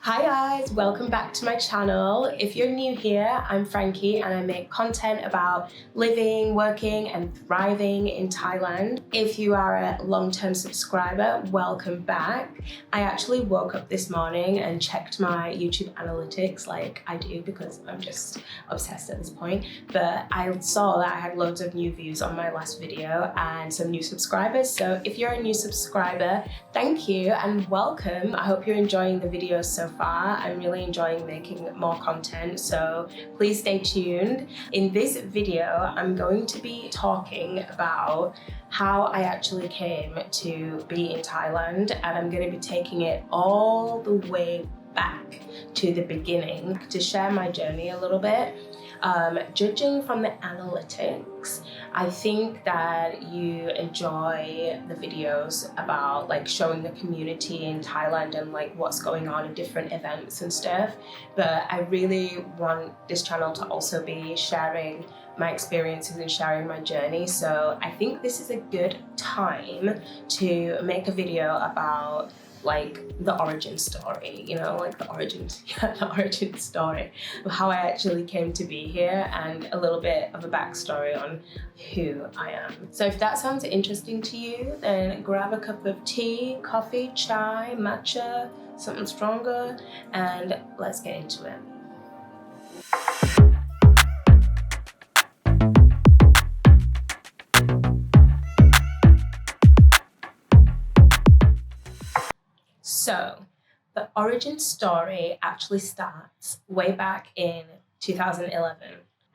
Hi guys, welcome back to my channel. If you're new here, I'm Frankie and I make content about living, working and thriving in Thailand. If you are a long-term subscriber, welcome back. I actually woke up this morning and checked my YouTube analytics like I do because I'm just obsessed at this point. But I saw that I had loads of new views on my last video and some new subscribers. So if you're a new subscriber, thank you and welcome. I hope you're enjoying the videos so far. I'm really enjoying making more content, so please stay tuned. In this video, I'm going to be talking about how I actually came to be in Thailand, and I'm going to be taking it all the way back to the beginning to share my journey a little bit. Judging from the analytics, I think that you enjoy the videos about like showing the community in Thailand and like what's going on in different events and stuff. But I really want this channel to also be sharing my experiences and sharing my journey. So I think this is a good time to make a video about like the origin story, you know, like the origin story of how I actually came to be here and a little bit of a backstory on who I am. So if that sounds interesting to you, then grab a cup of tea, coffee, chai, matcha, something stronger, and let's get into it. So the origin story actually starts way back in 2011.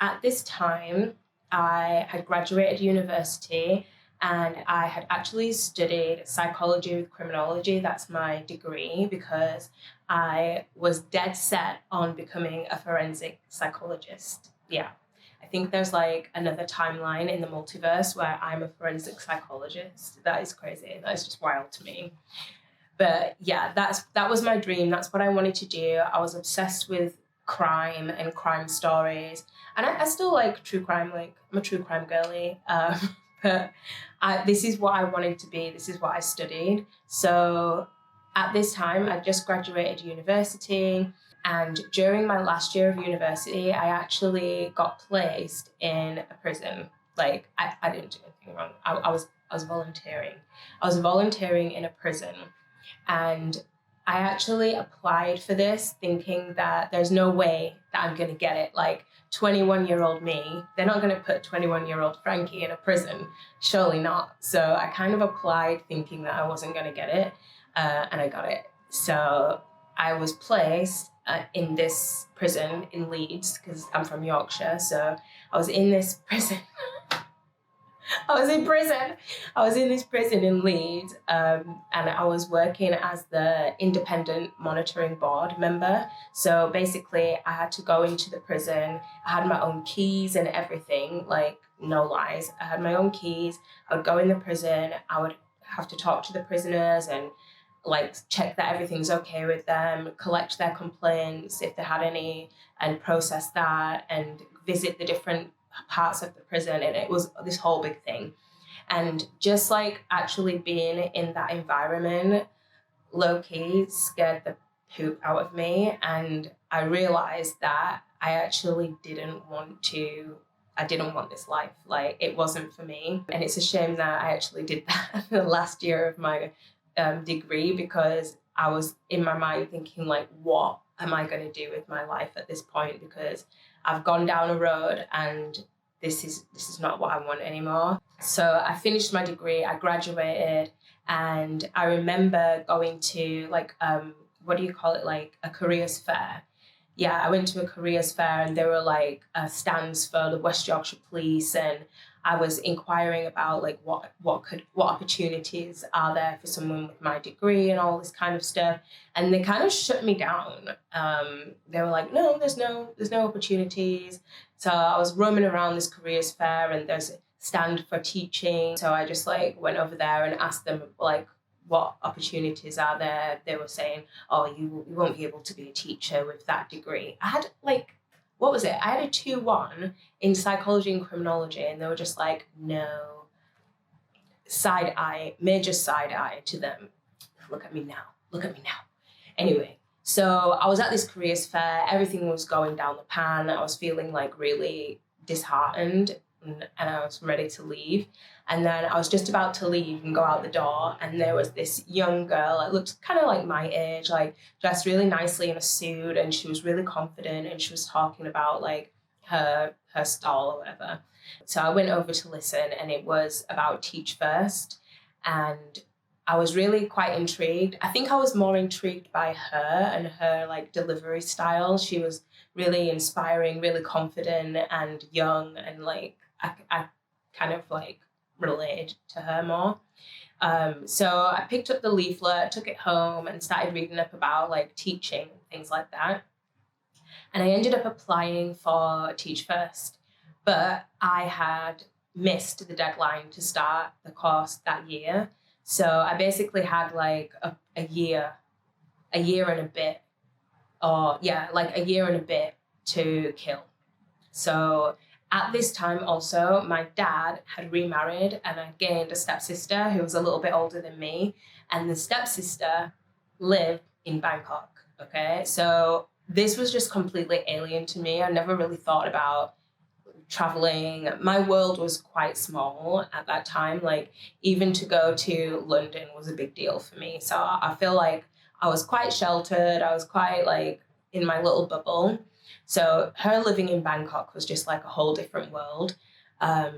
At this time, I had graduated university and I had actually studied psychology with criminology. That's my degree because I was dead set on becoming a forensic psychologist. Yeah. I think there's like another timeline in the multiverse where I'm a forensic psychologist. That is crazy. That is just wild to me. But yeah, that was my dream. That's what I wanted to do. I was obsessed with crime and crime stories. And I still like true crime, like I'm a true crime girly. But this is what I wanted to be. This is what I studied. So at this time, I just graduated university. And during my last year of university, I actually got placed in a prison. Like I didn't do anything wrong. I was volunteering. I was volunteering in a prison. And I actually applied for this thinking that there's no way that I'm going to get it. Like 21-year-old me, they're not going to put 21-year-old Frankie in a prison. Surely not. So I kind of applied thinking that I wasn't going to get it. And I got it. So I was placed in this prison in Leeds because I'm from Yorkshire. So I was in this prison. I was in this prison in Leeds, and I was working as the independent monitoring board member. So basically, I had to go into the prison. I had my own keys and everything, like no lies. I had my own keys. I would go in the prison. I would have to talk to the prisoners and like check that everything's okay with them, collect their complaints if they had any, and process that and visit the different parts of the prison, and it was this whole big thing. And just like actually being in that environment low-key scared the poop out of me, and I realized that I actually didn't want this life. Like it wasn't for me, and it's a shame that I actually did that the last year of my degree, because I was in my mind thinking like, what am I going to do with my life at this point? Because I've gone down a road and this is not what I want anymore. So I finished my degree, I graduated, and I remember going to like, what do you call it? Like a careers fair. Yeah, I went to a careers fair and there were like stands for the West Yorkshire Police, and I was inquiring about like what opportunities are there for someone with my degree and all this kind of stuff. And they kind of shut me down. They were like, no, there's no opportunities. So I was roaming around this careers fair and there's a stand for teaching. So I just like went over there and asked them like, what opportunities are there? They were saying, oh, you won't be able to be a teacher with that degree. I had like, what was it? I had a 2-1 in psychology and criminology, and they were just like, no, major side eye to them. Look at me now. Anyway, So I was at this careers fair, everything was going down the pan. I was feeling like really disheartened and I was ready to leave. And then I was just about to leave and go out the door, and there was this young girl, it looked kind of like my age, like dressed really nicely in a suit, and she was really confident and she was talking about like her stall or whatever. So I went over to listen, and it was about Teach First. And I was really quite intrigued. I think I was more intrigued by her and her like delivery style. She was really inspiring, really confident and young, and like I kind of like related to her more. So I picked up the leaflet, took it home, and started reading up about like teaching and things like that. And I ended up applying for Teach First, but I had missed the deadline to start the course that year. So I basically had like a year and a bit, or yeah, like a year and a bit to kill. So at this time also, my dad had remarried and I gained a stepsister who was a little bit older than me. And the stepsister lived in Bangkok, okay? So this was just completely alien to me. I never really thought about traveling. My world was quite small at that time. Like even to go to London was a big deal for me. So I feel like I was quite sheltered. I was quite like in my little bubble. So her living in Bangkok was just like a whole different world. I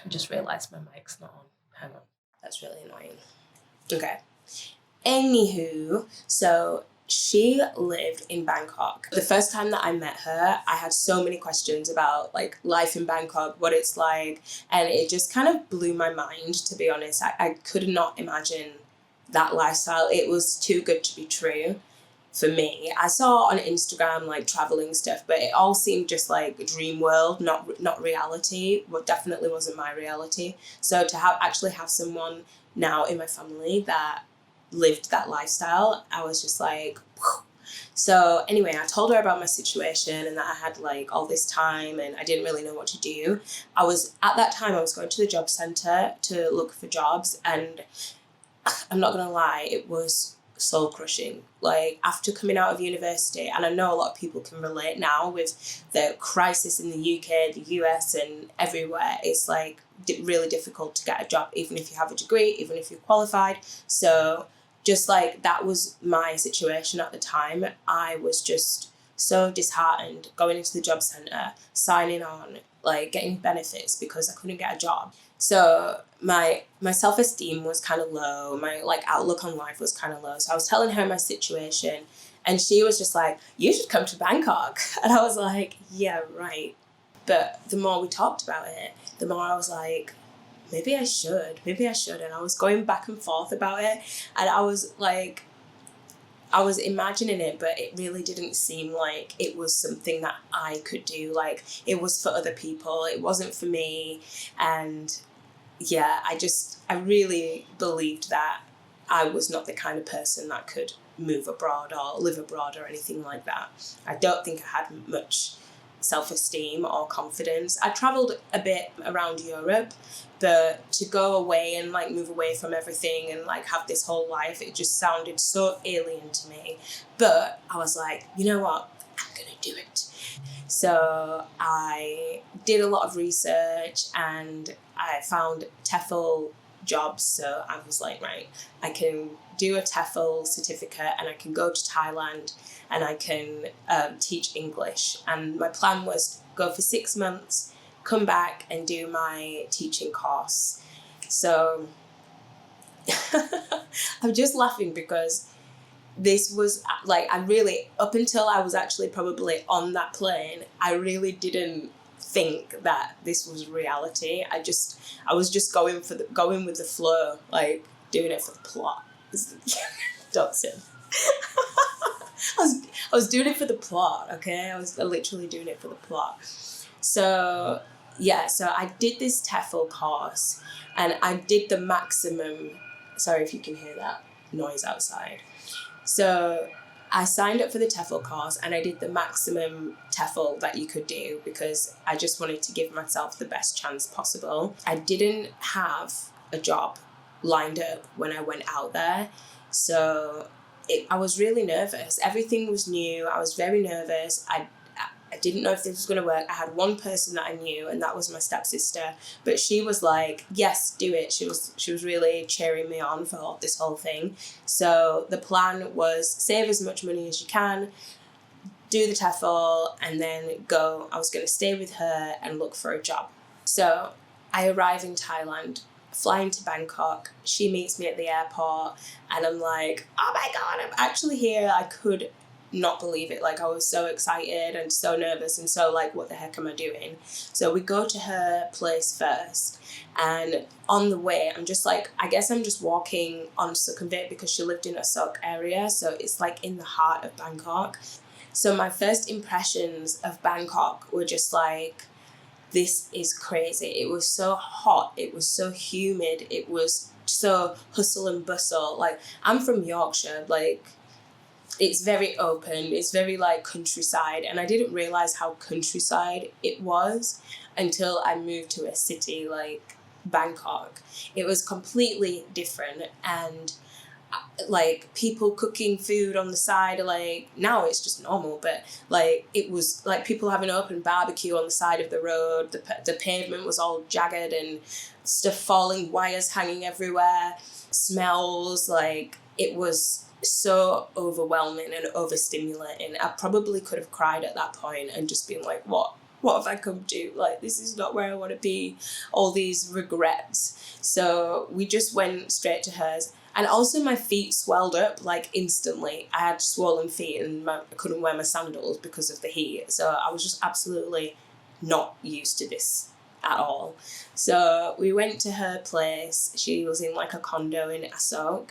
just realised my mic's not on. Hang on. That's really annoying. Okay. Anywho, so she lived in Bangkok. The first time that I met her, I had so many questions about like life in Bangkok, what it's like, and it just kind of blew my mind, to be honest. I could not imagine that lifestyle. It was too good to be true for me. I saw on Instagram like traveling stuff, but it all seemed just like a dream world, not reality. Well, definitely wasn't my reality. So to actually have someone now in my family that lived that lifestyle, I was just like, whew. So anyway, I told her about my situation and that I had like all this time and I didn't really know what to do. At that time I was going to the job centre to look for jobs, and I'm not gonna lie, it was soul crushing. Like after coming out of university, and I know a lot of people can relate now with the crisis in the UK, the US and everywhere, it's like really difficult to get a job, even if you have a degree, even if you're qualified. So just like that was my situation at the time. I was just so disheartened going into the job centre, signing on, like getting benefits because I couldn't get a job. So my self-esteem was kind of low. My like outlook on life was kind of low. So I was telling her my situation and she was just like, you should come to Bangkok. And I was like, yeah, right. But the more we talked about it, the more I was like, maybe I should. And I was going back and forth about it. And I was like, I was imagining it, but it really didn't seem like it was something that I could do. Like it was for other people. It wasn't for me. And yeah, I really believed that I was not the kind of person that could move abroad or live abroad or anything like that. I don't think I had much self-esteem or confidence. I travelled a bit around Europe, but to go away and like move away from everything and like have this whole life, it just sounded so alien to me. But I was like, you know what? I'm gonna do it. So I did a lot of research and I found TEFL jobs. So I was like, right, I can do a TEFL certificate and I can go to Thailand and I can teach English. And my plan was go for 6 months, come back and do my teaching course. So I'm just laughing because this was like, I really, up until I was actually probably on that plane, I really didn't think that this was reality. I was just going with the flow, like doing it for the plot. Don't say. I was doing it for the plot, okay? I was literally doing it for the plot. So yeah, so I did this TEFL course and I did the maximum, sorry if you can hear that noise outside. So I signed up for the TEFL course and I did the maximum TEFL that you could do because I just wanted to give myself the best chance possible. I didn't have a job lined up when I went out there. So I was really nervous. Everything was new. I was very nervous. I didn't know if this was going to work. I had one person that I knew, and that was my stepsister. But she was like, yes, do it. She was really cheering me on for this whole thing. So the plan was save as much money as you can, do the TEFL, and then go. I was going to stay with her and look for a job. So I arrive in Thailand, fly into Bangkok. She meets me at the airport, and I'm like, oh my God, I'm actually here. I could not believe it. Like, I was so excited and so nervous and so like, what the heck am I doing? So we go to her place first, and on the way I'm just like, I guess I'm just walking on Sukhumvit because she lived in a Sok area, so it's like in the heart of Bangkok. So my first impressions of Bangkok were just like, this is crazy. It was so hot, it was so humid, it was so hustle and bustle. Like, I'm from Yorkshire, like, it's very open, it's very like countryside, and I didn't realise how countryside it was until I moved to a city like Bangkok. It was completely different, and like people cooking food on the side, like now it's just normal, but like it was like people having an open barbecue on the side of the road. The pavement was all jagged and stuff falling, wires hanging everywhere, smells, like it was so overwhelming and overstimulating. I probably could have cried at that point and just been like, what have I come to? Like, this is not where I want to be. All these regrets. So we just went straight to hers. And also my feet swelled up like instantly. I had swollen feet and I couldn't wear my sandals because of the heat. So I was just absolutely not used to this at all. So we went to her place. She was in like a condo in Asok.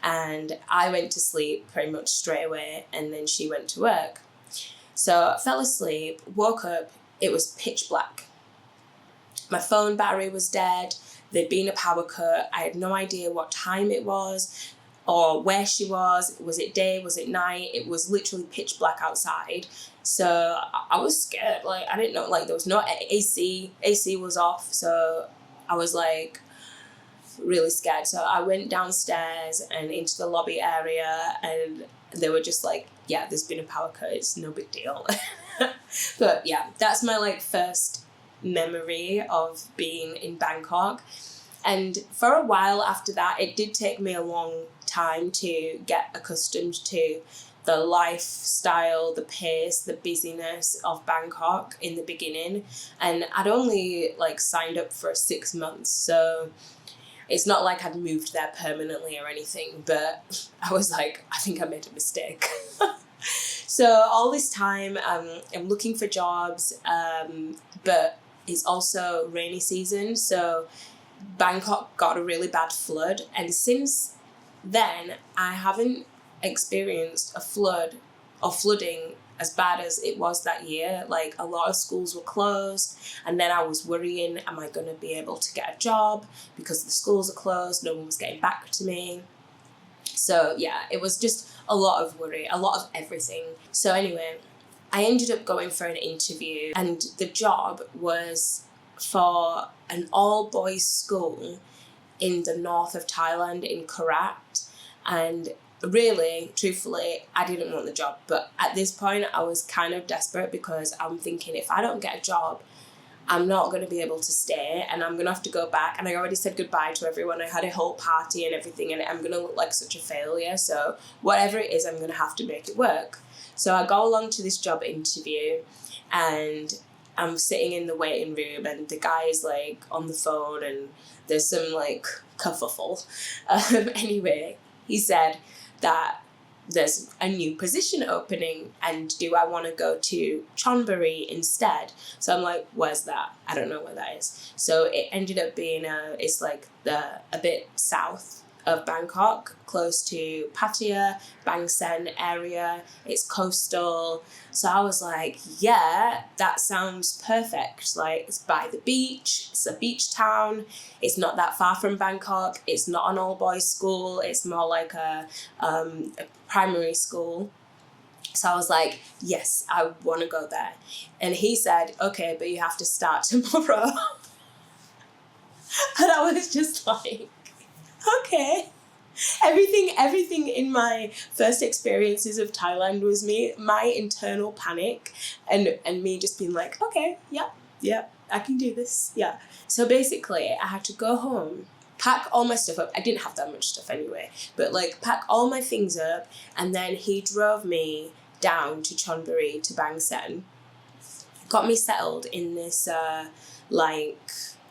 And I went to sleep pretty much straight away, and then she went to work. So I fell asleep, woke up, it was pitch black. My phone battery was dead, there'd been a power cut, I had no idea what time it was or where she was it day, was it night, it was literally pitch black outside. So I was scared, like I didn't know, like there was no AC was off, so I was like, really scared. So I went downstairs and into the lobby area, and they were just like, yeah, there's been a power cut, it's no big deal. But yeah, that's my like first memory of being in Bangkok. And for a while after that, it did take me a long time to get accustomed to the lifestyle, the pace, the busyness of Bangkok in the beginning. And I'd only like signed up for 6 months, so it's not like I'd moved there permanently or anything, but I was like, I think I made a mistake. So all this time, I'm looking for jobs, but it's also rainy season, so Bangkok got a really bad flood, and since then, I haven't experienced a flood or flooding as bad as it was that year. Like, a lot of schools were closed, and then I was worrying, am I going to be able to get a job because the schools are closed, no one was getting back to me. So yeah, it was just a lot of worry, a lot of everything. So anyway, I ended up going for an interview, and the job was for an all-boys school in the north of Thailand, in Karat. And really, truthfully, I didn't want the job, but at this point I was kind of desperate, because I'm thinking, if I don't get a job, I'm not going to be able to stay, and I'm going to have to go back. And I already said goodbye to everyone. I had a whole party and everything, and I'm going to look like such a failure. So whatever it is, I'm going to have to make it work. So I go along to this job interview, and I'm sitting in the waiting room, and the guy is like on the phone, and there's some like kerfuffle. Anyway, he said that there's a new position opening, and do I want to go to Chonburi instead? So I'm like, where's that? I don't know where that is. So it ended up being it's like a bit south of Bangkok, close to Pattaya, Bang Sen area. It's coastal. So I was like, yeah, that sounds perfect. Like, it's by the beach, it's a beach town, it's not that far from Bangkok, it's not an all-boys school, it's more like a primary school. So I was like, yes, I want to go there. And he said, okay, but you have to start tomorrow. And I was just like, okay. Everything in my first experiences of Thailand was my internal panic and me just being like, okay, yeah, I can do this. Yeah. So basically I had to go home, pack all my stuff up. I didn't have that much stuff anyway, but like pack all my things up, and then he drove me down to Chonburi to Bang Sen, got me settled in this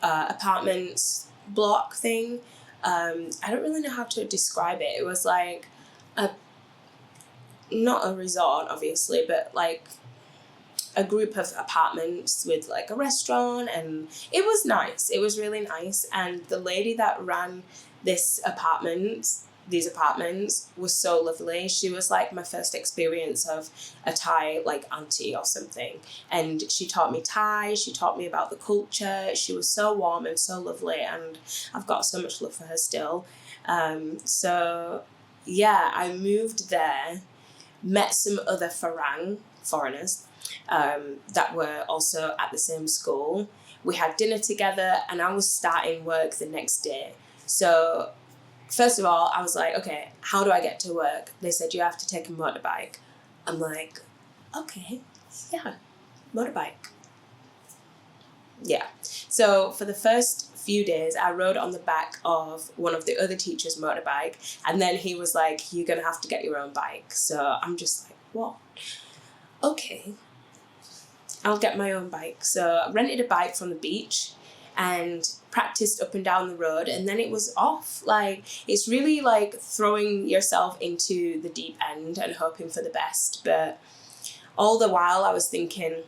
apartment block thing. I don't really know how to describe it. It was like not a resort, obviously, but like a group of apartments with like a restaurant, and it was nice. It was really nice. And the lady that ran these apartments was so lovely. She was like my first experience of a Thai like auntie or something, and she taught me Thai. She taught me about the culture. She was so warm and so lovely, and I've got so much love for her still. So yeah, I moved there, met some other foreigners that were also at the same school. We had dinner together, and I was starting work the next day. So first of all, I was like, okay, how do I get to work? They said, you have to take a motorbike. I'm like, okay, yeah, motorbike. Yeah. So for the first few days, I rode on the back of one of the other teachers' motorbike. And then he was like, you're going to have to get your own bike. So I'm just like, what? Okay, I'll get my own bike. So I rented a bike from the beach and practiced up and down the road, and then it was off. Like, it's really like throwing yourself into the deep end and hoping for the best. But all the while I was thinking,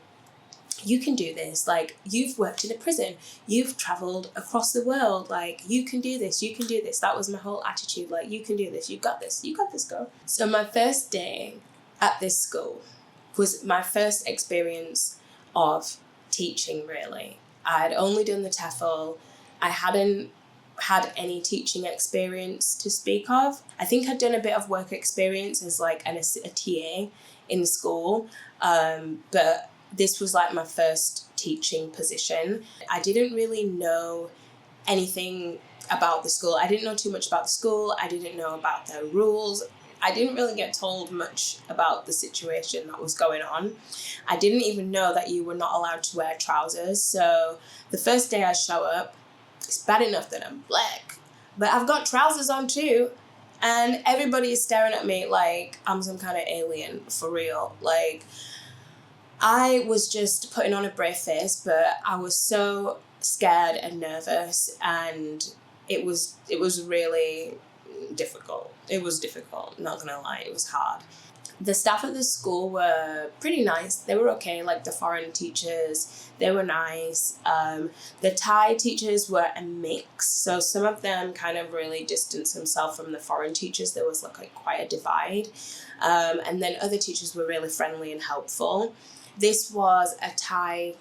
you can do this. Like, you've worked in a prison, you've traveled across the world, like you can do this, you can do this. That was my whole attitude. Like, you can do this, you got this, girl. So my first day at this school was my first experience of teaching, really. I'd only done the TEFL. I hadn't had any teaching experience to speak of. I think I'd done a bit of work experience as like a TA in school, but this was like my first teaching position. I didn't really know anything about the school. I didn't know too much about the school. I didn't know about their rules. I didn't really get told much about the situation that was going on. I didn't even know that you were not allowed to wear trousers. So the first day I show up, it's bad enough that I'm black, but I've got trousers on too. And everybody is staring at me like I'm some kind of alien, for real. Like, I was just putting on a brave face, but I was so scared and nervous, and it was really difficult. It was difficult, not gonna lie, it was hard. The staff at the school were pretty nice. They were okay, like the foreign teachers, they were nice. The Thai teachers were a mix, so some of them kind of really distanced themselves from the foreign teachers. There was like quite a divide. And then other teachers were really friendly and helpful. This was a Thai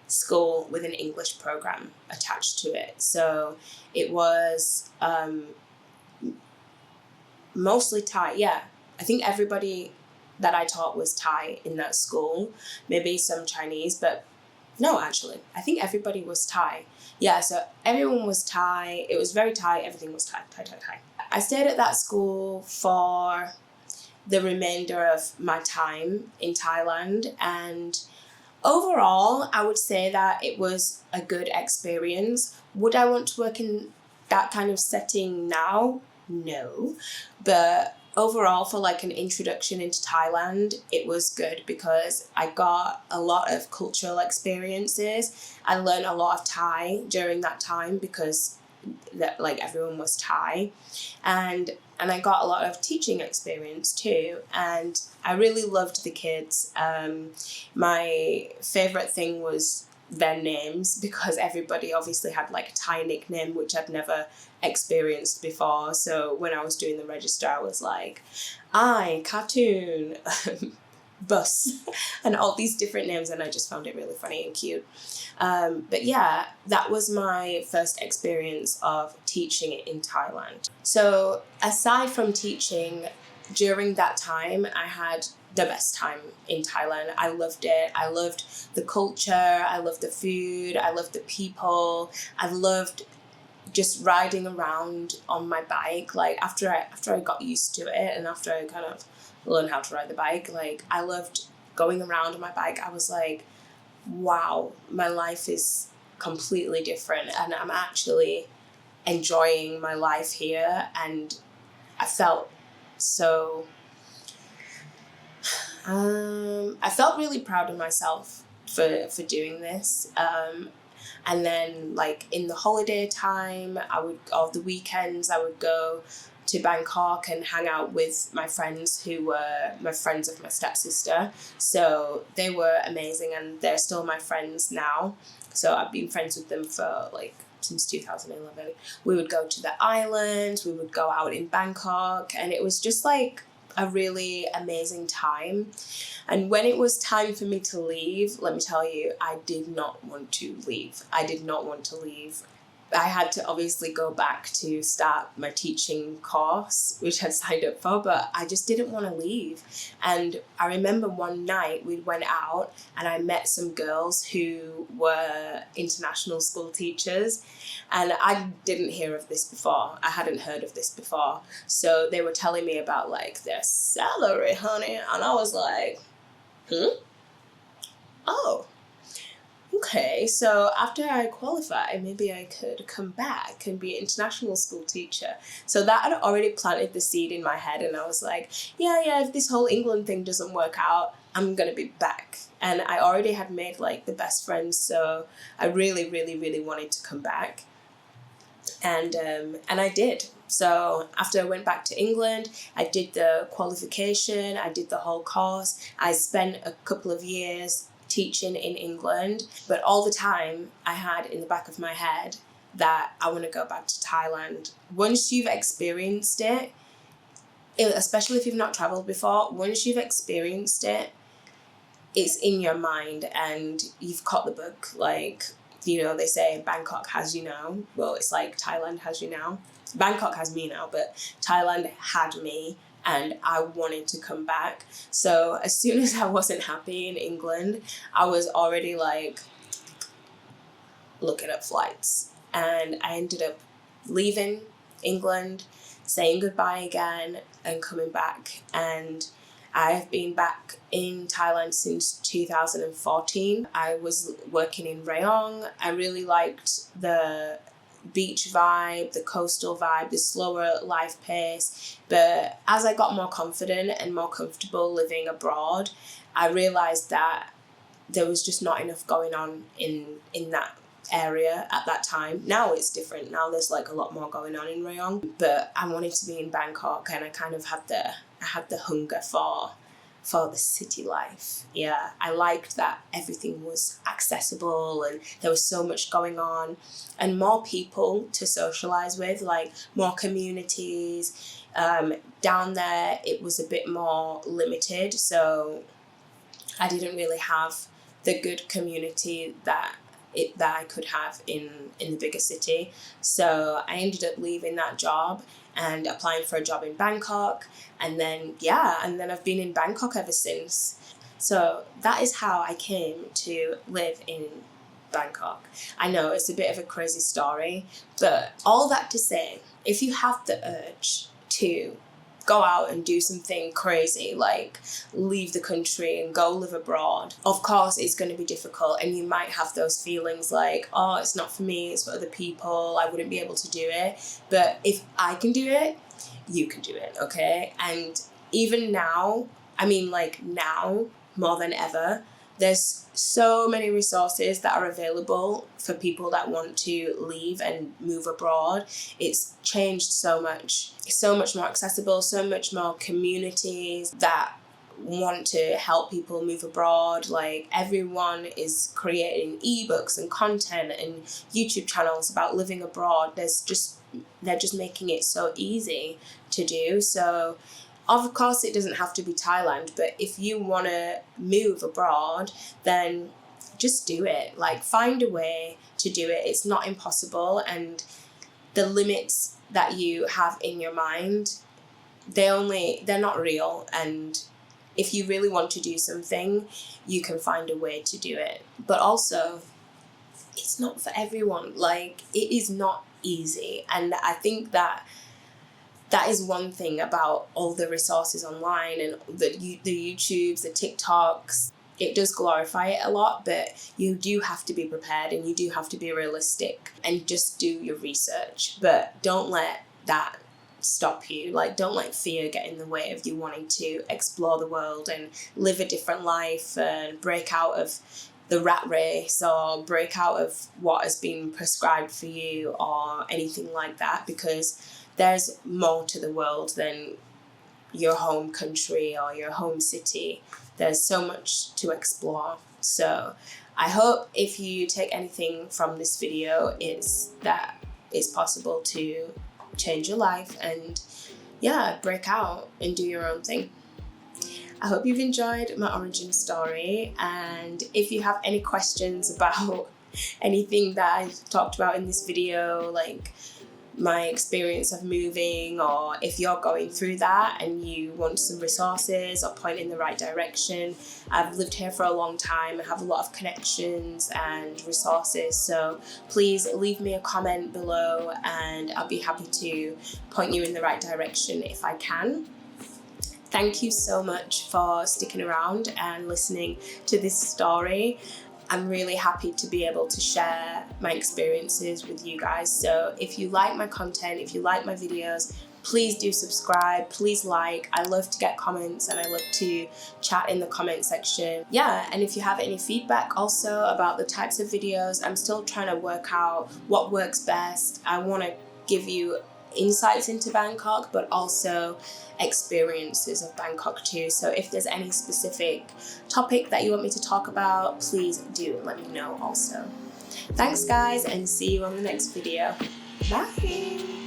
school with an English program attached to it. So it was mostly Thai, yeah. I think everybody that I taught was Thai in that school, maybe some Chinese, but no, actually, I think everybody was Thai. Yeah, so everyone was Thai. It was very Thai. Everything was Thai. I stayed at that school for the remainder of my time in Thailand, and overall, I would say that it was a good experience. Would I want to work in that kind of setting now? No, but overall, for like an introduction into Thailand, it was good because I got a lot of cultural experiences. I learned a lot of Thai during that time because like everyone was Thai, and I got a lot of teaching experience too, and I really loved the kids. My favorite thing was their names, because everybody obviously had like a Thai nickname which I'd never experienced before. So when I was doing the register, I was like, cartoon, bus, and all these different names, and I just found it really funny and cute. But yeah, that was my first experience of teaching in Thailand. So aside from teaching, during that time, I had the best time in Thailand. I loved it. I loved the culture. I loved the food. I loved the people. I loved just riding around on my bike, like after I got used to it and after I kind of learned how to ride the bike, like I loved going around on my bike. I was like, wow, my life is completely different and I'm actually enjoying my life here. And I felt so I felt really proud of myself for doing this. And then like in the holiday time, or the weekends, I would go to Bangkok and hang out with my friends who were my friends of my stepsister. So they were amazing and they're still my friends now. So I've been friends with them for like since 2011. We would go to the islands, we would go out in Bangkok, and it was just like a really amazing time. And when it was time for me to leave, let me tell you, I did not want to leave. I did not want to leave. I had to obviously go back to start my teaching course, which I'd signed up for, but I just didn't want to leave. And I remember one night we went out and I met some girls who were international school teachers, and I didn't hear of this before. I hadn't heard of this before. So they were telling me about like their salary, honey, and I was like, oh. Okay, so after I qualify, maybe I could come back and be an international school teacher. So that had already planted the seed in my head, and I was like, yeah, if this whole England thing doesn't work out, I'm gonna be back. And I already had made like the best friends, so I really, really, really wanted to come back. And I did. So after I went back to England, I did the qualification, I did the whole course. I spent a couple of years teaching in England, but all the time I had in the back of my head that I want to go back to Thailand. Once you've experienced it, especially if you've not traveled before, once you've experienced it, it's in your mind and you've caught the book. Like, you know, they say Bangkok has you now. Well, it's like Thailand has you now. Bangkok has me now, but Thailand had me. And I wanted to come back. So as soon as I wasn't happy in England, I was already like looking at flights. And I ended up leaving England, saying goodbye again and coming back. And I've been back in Thailand since 2014. I was working in Rayong. I really liked the beach vibe, the coastal vibe, the slower life pace. But as I got more confident and more comfortable living abroad, I realised that there was just not enough going on in that area at that time. Now it's different. Now there's like a lot more going on in Rayong. But I wanted to be in Bangkok, and I kind of had the hunger for the city life. Yeah, I liked that everything was accessible and there was so much going on and more people to socialise with, like more communities. Down there it was a bit more limited, so I didn't really have the good community that I could have in the bigger city. So I ended up leaving that job and applying for a job in Bangkok, and then I've been in Bangkok ever since. So that is how I came to live in Bangkok. I know it's a bit of a crazy story, but all that to say, if you have the urge to go out and do something crazy, like leave the country and go live abroad, of course it's going to be difficult, and you might have those feelings like, oh, it's not for me, it's for other people, I wouldn't be able to do it. But if I can do it, you can do it, okay? And even now, I mean, like now more than ever, there's so many resources that are available for people that want to leave and move abroad. It's changed so much. It's so much more accessible, so much more communities that want to help people move abroad. Like everyone is creating ebooks and content and YouTube channels about living abroad. They're just making it so easy to do. So of course, it doesn't have to be Thailand, but if you want to move abroad, then just do it. Like, find a way to do it. It's not impossible, and the limits that you have in your mind, they're not real. And if you really want to do something, you can find a way to do it. But also, it's not for everyone. Like, it is not easy. And I think that is one thing about all the resources online and the YouTubes, the TikToks. It does glorify it a lot, but you do have to be prepared and you do have to be realistic and just do your research. But don't let that stop you. Like, don't let fear get in the way of you wanting to explore the world and live a different life and break out of the rat race or break out of what has been prescribed for you or anything like that, because there's more to the world than your home country or your home city. There's so much to explore. So I hope if you take anything from this video, it's that it's possible to change your life and break out and do your own thing. I hope you've enjoyed my origin story, and if you have any questions about anything that I've talked about in this video, like my experience of moving, or if you're going through that and you want some resources or point in the right direction, I've lived here for a long time and have a lot of connections and resources, so please leave me a comment below and I'll be happy to point you in the right direction if I can. Thank you so much for sticking around and listening to this story. I'm really happy to be able to share my experiences with you guys. So if you like my content, if you like my videos, please do subscribe, please like. I love to get comments and I love to chat in the comment section. Yeah, and if you have any feedback also about the types of videos, I'm still trying to work out what works best. I want to give you insights into Bangkok, but also experiences of Bangkok too. So if there's any specific topic that you want me to talk about, please do let me know also. Thanks guys, and see you on the next video. Bye!